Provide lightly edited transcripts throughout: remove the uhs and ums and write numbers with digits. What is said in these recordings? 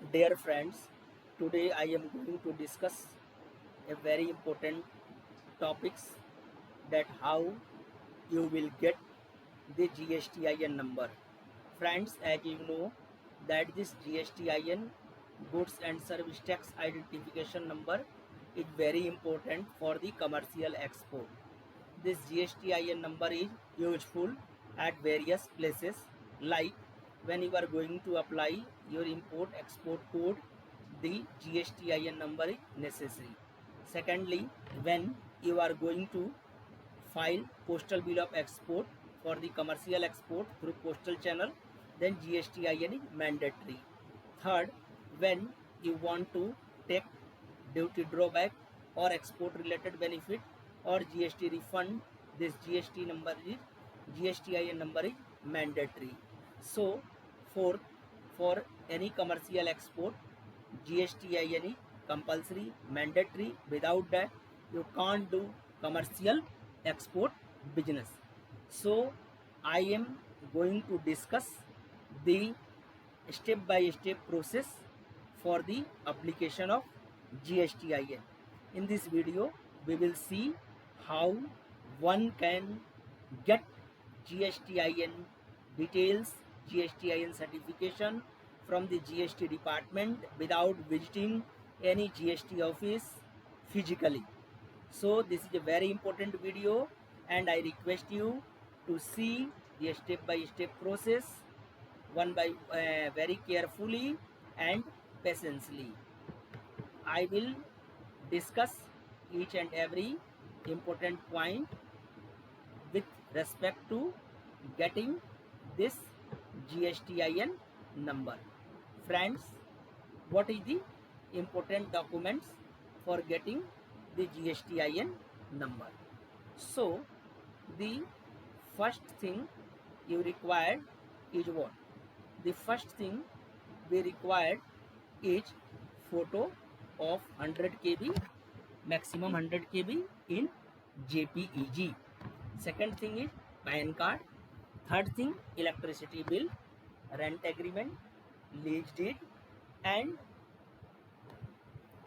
Dear friends, today I am going to discuss a very important topics that how you will get the GSTIN number. Friends, as you know that this GSTIN goods and service tax identification number is very important for the commercial export. This GSTIN number is useful at various places, like when you are going to apply your import export code, the GSTIN number is necessary. Secondly, when you are going to file postal bill of export for the commercial export through postal channel, then GSTIN is mandatory. Third, when you want to take duty drawback or export related benefit or GST refund, this GSTIN number is mandatory. So fourth, for any commercial export, GSTIN is compulsory, mandatory. Without that, you can't do commercial export business. So I am going to discuss the step by step process for the application of GSTIN. In this video, we will see how one can get GSTIN details, GSTIN certification from the GST department without visiting any GST office physically. So this is a very important video and I request you to see the step by step process one by very carefully and patiently. I will discuss each and every important point with respect to getting this GSTIN number. Friends, what is the important documents for getting the GSTIN number? So the first thing you required is what? The first thing we required is photo of 100 KB, maximum 100 KB in JPEG. Second thing is PAN card. Third thing, electricity bill, rent agreement, lease deed, and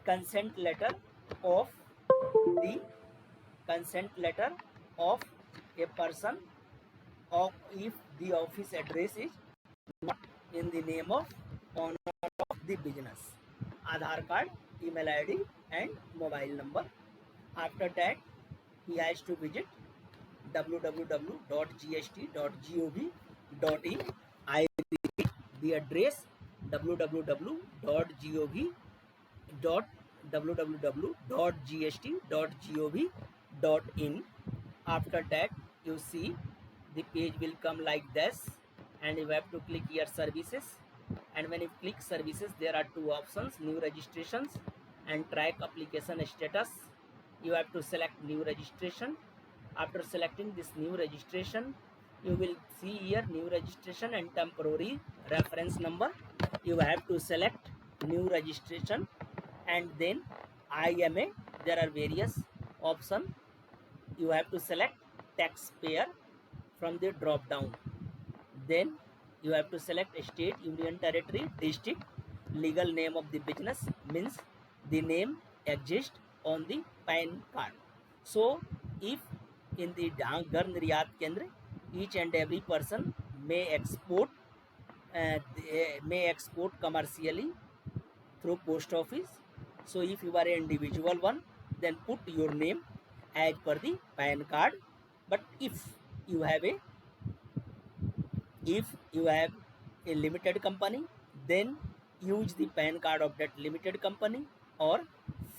consent letter of the consent letter of a person, or if the office address is not in the name of owner of the business. Aadhaar card, email ID, and mobile number. After that, he has to visit www.gst.gov.in. I repeat the address www.gst.gov.in. After that, you see the page will come like this and you have to click here services, and when you click services there are two options, new registrations and track application status. You have to select new registration. After selecting this new registration, you will see here new registration and temporary reference number. You have to select new registration and then IMA. There are various options. You have to select taxpayer from the drop down. Then you have to select state, union territory, district. Legal name of the business means the name exists on the PAN card. So if in the Gar Niryat Kendra, each and every person may export commercially through post office. So if you are an individual one, then put your name as per the PAN card. But if you have a limited company, then use the PAN card of that limited company or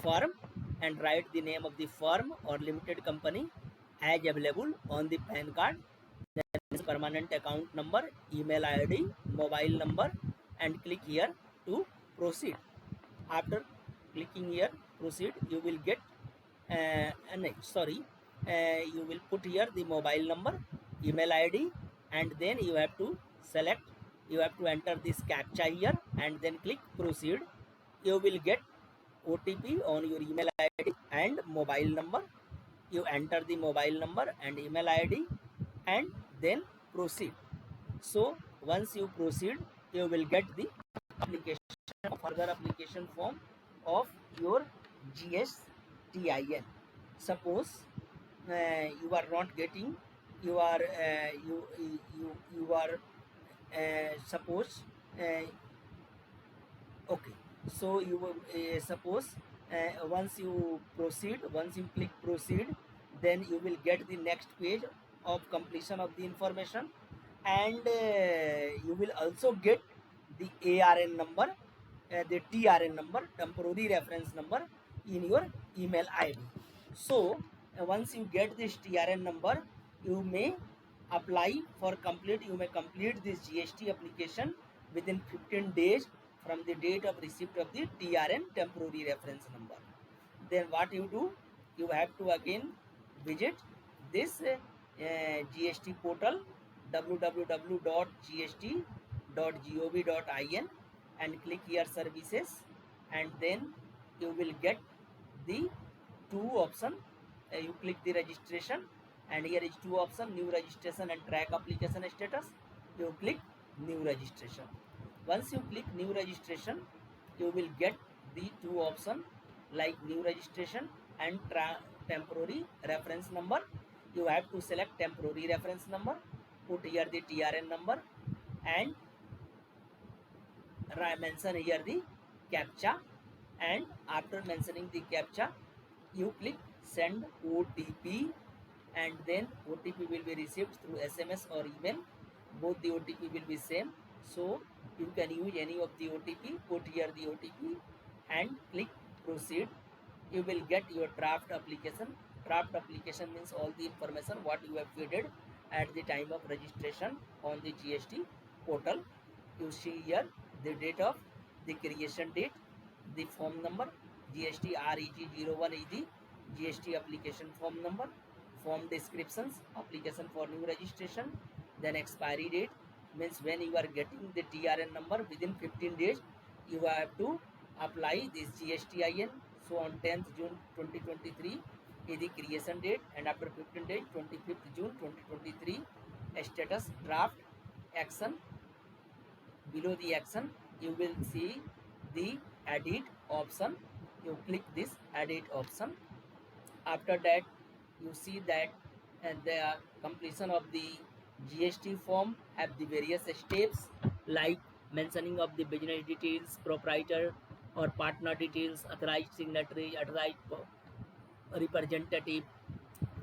firm and write the name of the firm or limited company as available on the PAN card. Then permanent account number, email ID, mobile number, and click here to proceed. After clicking here proceed, you will get you will put here the mobile number, email ID, and then you have to enter this captcha here and then click proceed. You will get OTP on your email ID and mobile number. You enter the mobile number and email ID and then proceed. So once you proceed, you will get the application further application form of your GSTIN. Suppose you are not getting, you are you are suppose okay, so you suppose once you click proceed, then you will get the next page of completion of the information, and you will also get the ARN number, the TRN number, temporary reference number, in your email ID. So once you get this TRN number, you may apply for complete, you may complete this GST application within 15 days from the date of receipt of the TRN, temporary reference number. Then what you do, you have to again visit this GST portal, www.gst.gov.in, and click here services, and then you will get the two option. You click the registration, and here is two option: new registration and track application status. You click new registration. Once you click new registration, you will get the two option like new registration and temporary reference number. You have to select temporary reference number, put here the TRN number, and mention here the CAPTCHA, and after mentioning the CAPTCHA, you click send OTP, and then OTP will be received through SMS or email. Both the OTP will be same, so you can use any of the OTP. Put here the OTP and click proceed. You will get your draft application. Draft application means all the information what you have fed at the time of registration on the GST portal. You see here the date of the creation date, the form number, GST REG01 is the GST application form number, form descriptions, application for new registration, then expiry date means when you are getting the TRN number within 15 days, you have to apply this GSTIN. So on 10th June 2023 is the creation date, and after 15 days, 25th June 2023, status draft action. Below the action, you will see the edit option. You click this edit option. After that, you see that the completion of the GST form have the various steps like mentioning of the business details, proprietor or partner details, authorized signatory, authorized representative,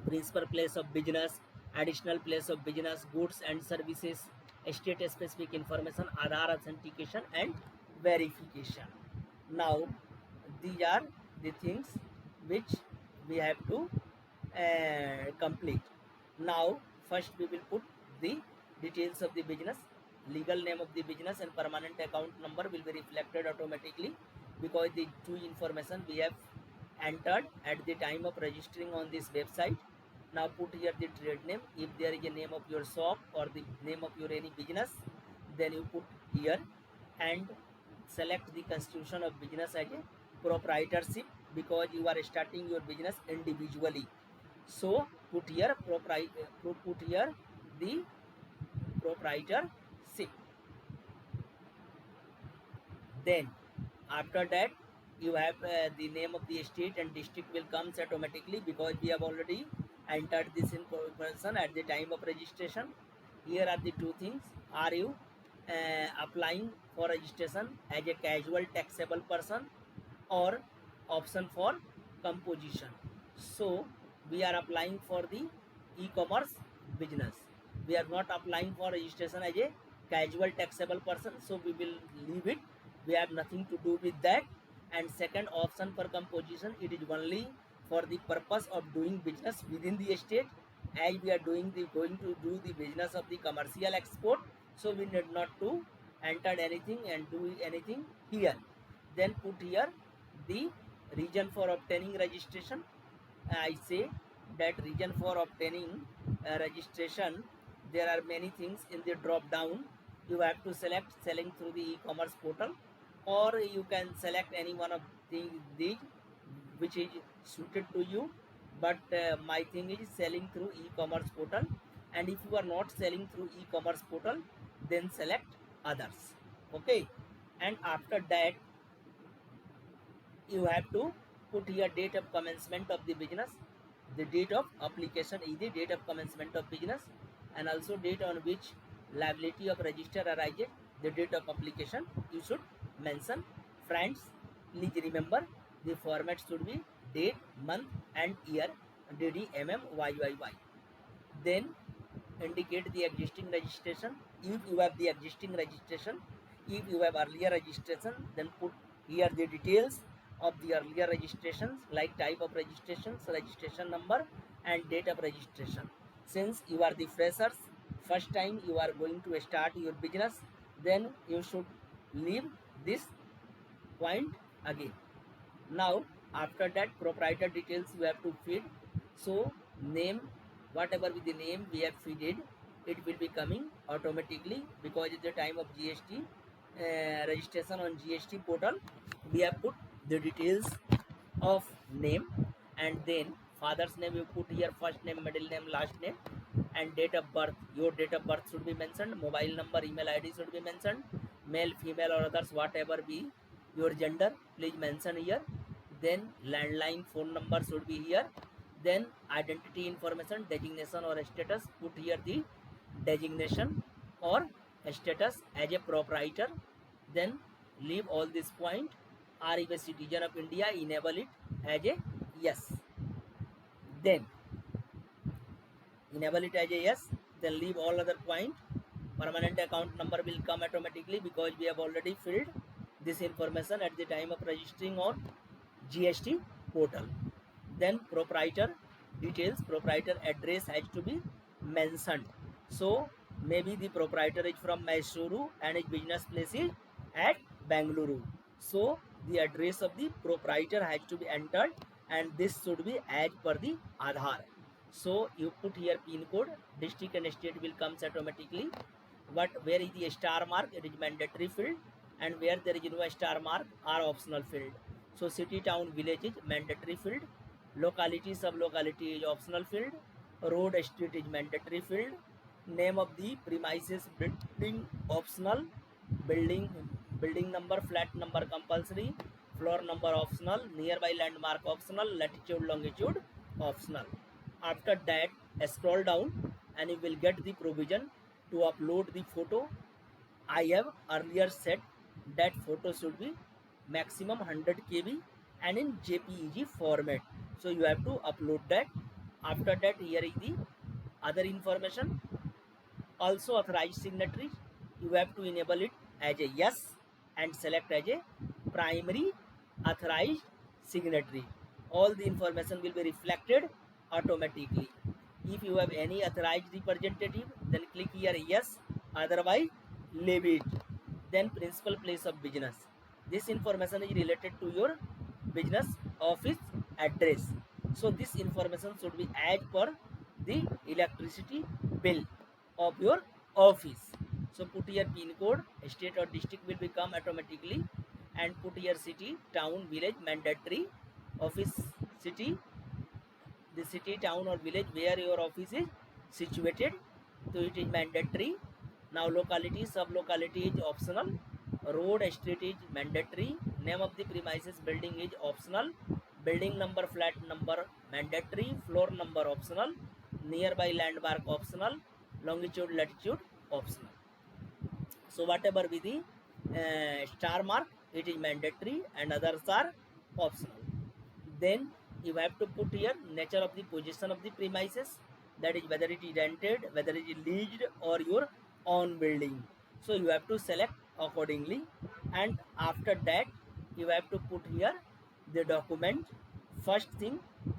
principal place of business, additional place of business, goods and services, state specific information, Aadhaar authentication and verification. Now these are the things which we have to complete. Now first we will put the details of the business, legal name of the business and permanent account number will be reflected automatically because the two information we have entered at the time of registering on this website. Now put here the trade name. If there is a name of your shop or the name of your any business, then you put here, and select the constitution of business as a proprietorship because you are starting your business individually. So put here put here the proprietorship. Then after that, you have the name of the state and district will comes automatically because we have already entered this information at the time of registration. Here are the two things: are you applying for registration as a casual taxable person or option for composition? So we are applying for the e-commerce business. We are not applying for registration as a casual taxable person, so we will leave it. We have nothing to do with that. And second option for composition, it is only for the purpose of doing business within the state. As we are going to do the business of the commercial export, so we need not to enter anything and do anything here. Then put here the reason for obtaining registration. I say that reason for obtaining registration, there are many things in the drop down. You have to select selling through the e-commerce portal, or you can select any one of these which is suited to you, but my thing is selling through e-commerce portal. And if you are not selling through e-commerce portal, then select others. Okay, and after that you have to put here date of commencement of the business. The date of application is the date of commencement of business, and also date on which liability of register arises. The date of application you should mention. Friends, please remember the format should be date, month and year, DD, YYY. Then indicate the existing registration. If you have the existing registration, if you have earlier registration, then put here the details of the earlier registrations, like type of registrations, registration number and date of registration. Since you are the freshers, first time you are going to start your business, then you should leave this point again. Now after that, proprietor details you have to feed. So name, whatever with the name we have feeded, it will be coming automatically, because at the time of GST registration on GST portal, we have put the details of name, and then father's name you put here, first name, middle name, last name, and date of birth. Your date of birth should be mentioned, mobile number, email ID should be mentioned, male, female or others, whatever be your gender, please mention here. Then landline phone number should be here. Then identity information, designation or status, put here the designation or status as a proprietor. Then leave all this point. Are you a citizen of India? Enable it as a yes. Then enable it as a yes. Then leave all other point. Permanent account number will come automatically, because we have already filled this information at the time of registering on GST portal. Then proprietor details, proprietor address has to be mentioned. So maybe the proprietor is from Mysuru and his business place is at Bangalore. So the address of the proprietor has to be entered, and this should be as per the Aadhaar. So you put here pin code, district and state will comes automatically. But where is the star mark, it is mandatory field, and where there is no star mark are optional field. So city, town, village is mandatory field, locality, sub-locality is optional field, road, street is mandatory field, name of the premises, building optional, building number, flat number compulsory, floor number optional, nearby landmark optional, latitude, longitude optional. After that, scroll down and you will get the provision to upload the photo. I have earlier said that photo should be maximum 100 KB and in JPEG format. So you have to upload that. After that, here is the other information. Also authorized signatories, you have to enable it as a yes and select as a primary authorized signatory. All the information will be reflected automatically. If you have any authorized representative, then click here yes, otherwise leave it. Then principal place of business. This information is related to your business office address. So this information should be as per the electricity bill of your office. So put here pin code, state or district will become automatically, and put here city, town, village, mandatory, office city, the city, town or village where your office is situated, so it is mandatory. Now locality, sub-locality is optional, road, street is mandatory, name of the premises, building is optional, building number, flat number mandatory, floor number optional, nearby landmark optional, longitude, latitude optional. So whatever be the star mark, it is mandatory and others are optional. Then you have to put here nature of the possession of the premises, that is whether it is rented, whether it is leased or your own building. So you have to select accordingly, and after that you have to put here the document. First thing,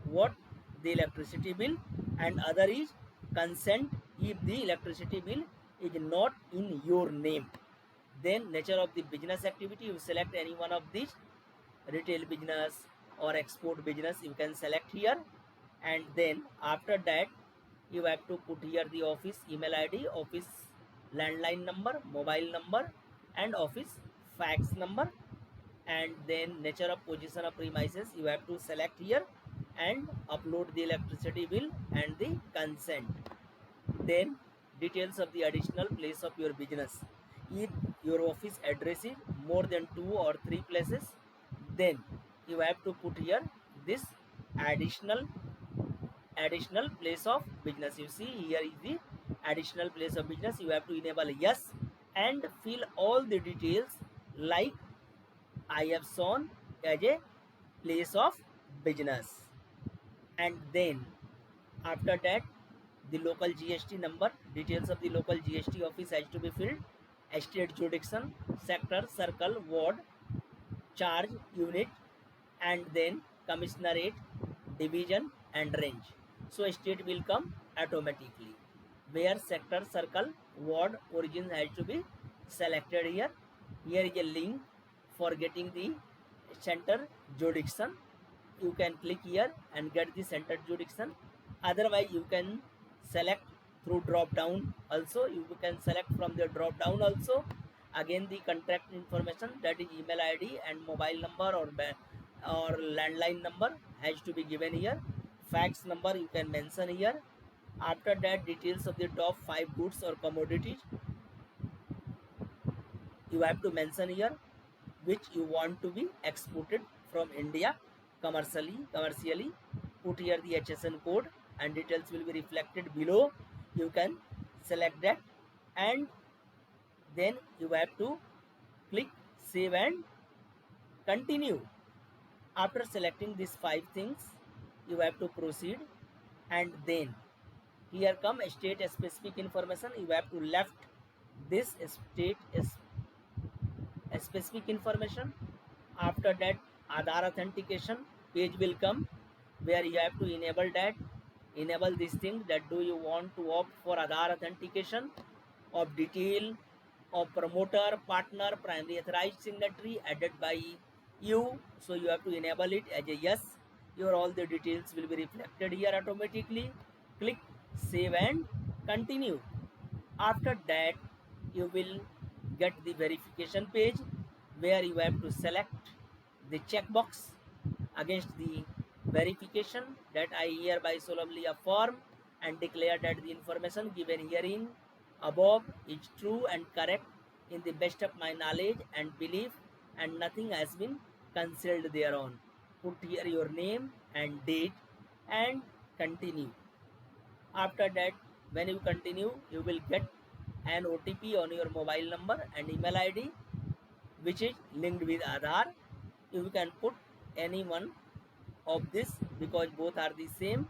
what the electricity bill, and other is consent if the electricity bill is not in your name. Then nature of the business activity, you select any one of these, retail business or export business, you can select here. And then after that you have to put here the office email ID, office landline number, mobile number and office fax number. And then nature of possession of premises, you have to select here and upload the electricity bill and the consent. Then details of the additional place of your business. If your office address is more than 2 or 3 places, then you have to put here this additional place of business. You see here is the additional place of business. You have to enable yes and fill all the details like I have shown as a place of business. And then after that, the local GST number, details of the local GST office has to be filled, state jurisdiction, sector, circle, ward, charge, unit, and then commissionerate, division, and range. So state will come automatically. Where sector, circle, ward, origin has to be selected here. Here is a link for getting the center jurisdiction. You can click here and get the center jurisdiction. Otherwise, you can select through drop down also. You can select from the drop down also. Again, the contact information, that is email ID and mobile number or landline number has to be given here. Fax number you can mention here. After that, details of the top 5 goods or commodities you have to mention here, which you want to be exported from India commercially. Put here the HSN code and details will be reflected below. You can select that, and then you have to click save and continue. After selecting these 5 things, you have to proceed, and then here come state specific information. You have to left this state specific information. After that, Aadhaar authentication page will come where you have to enable this thing, that do you want to opt for Aadhaar authentication of detail of promoter, partner, primary authorized signatory added by you. So you have to enable it as a yes. Your all the details will be reflected here automatically. Click save and continue. After that, you will get the verification page where you have to select the checkbox against the verification, that I hereby solemnly affirm and declare that the information given herein above is true and correct in the best of my knowledge and belief, and nothing has been concealed thereon. Put here your name and date and continue. After that, when you continue, you will get an OTP on your mobile number and email ID which is linked with Aadhaar. You can put any one of this because both are the same,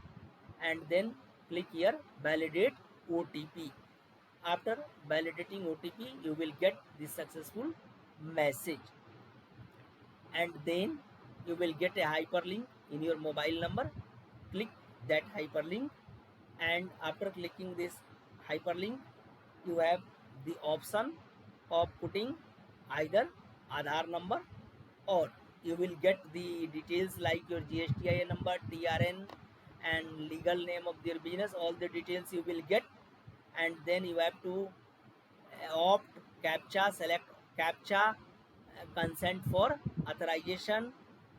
and then click here validate OTP. After validating OTP, you will get the successful message, and then you will get a hyperlink in your mobile number. Click that hyperlink, and after clicking this hyperlink, you have the option of putting either Aadhaar number, or you will get the details like your GSTIN number, TRN, and legal name of their business. All the details you will get, and then you have to opt CAPTCHA, select CAPTCHA, consent for authorization,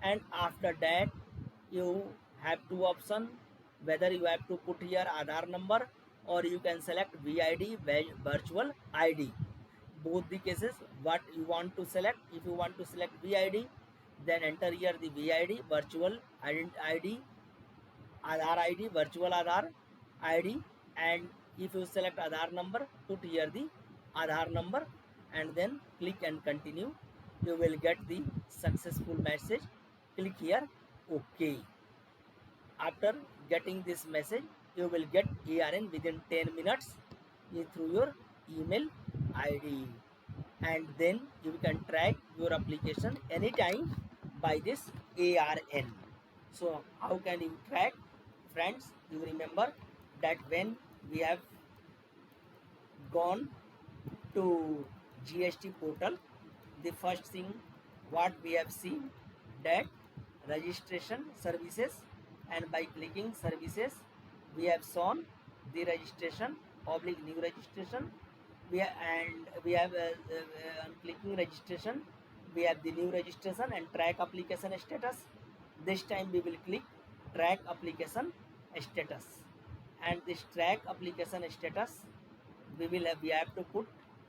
and after that you have 2 options, whether you have to put here Aadhaar number or you can select VID, virtual ID. Both the cases what you want to select. If you want to select VID, then enter here the VID, virtual ID, Aadhaar ID, virtual Aadhaar ID, and if you select Aadhaar number, put here the Aadhaar number and then click and continue. You will get the successful message. Click here OK. After getting this message, you will get ARN within 10 minutes through your email ID, and then you can track your application anytime by this ARN. So how can you track? Friends, you remember that when we have gone to GST portal, the first thing what we have seen, that registration services, and by clicking services we have shown the registration oblique new registration. We have on clicking registration we have the new registration and track application status. This time we will click track application status, and this track application status we have to put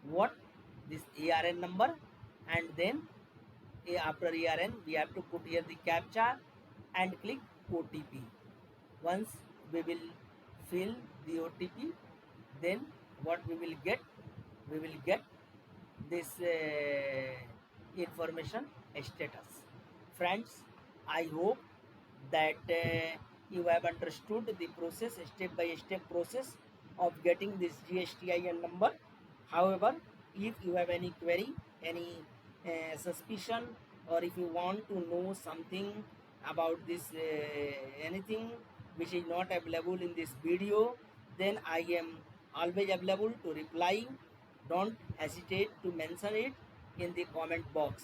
what, this ARN number, and then after ERN, we have to put here the captcha and click OTP. Once we will fill the OTP, then what we will get? We will get this information status. Friends, I hope that you have understood the process, step by step process of getting this GSTIN number. However, if you have any query, any suspicion, or if you want to know something about this anything which is not available in this video, then I am always available to reply. Don't hesitate to mention it in the comment box.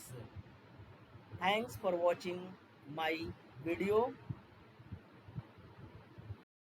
Thanks for watching my video.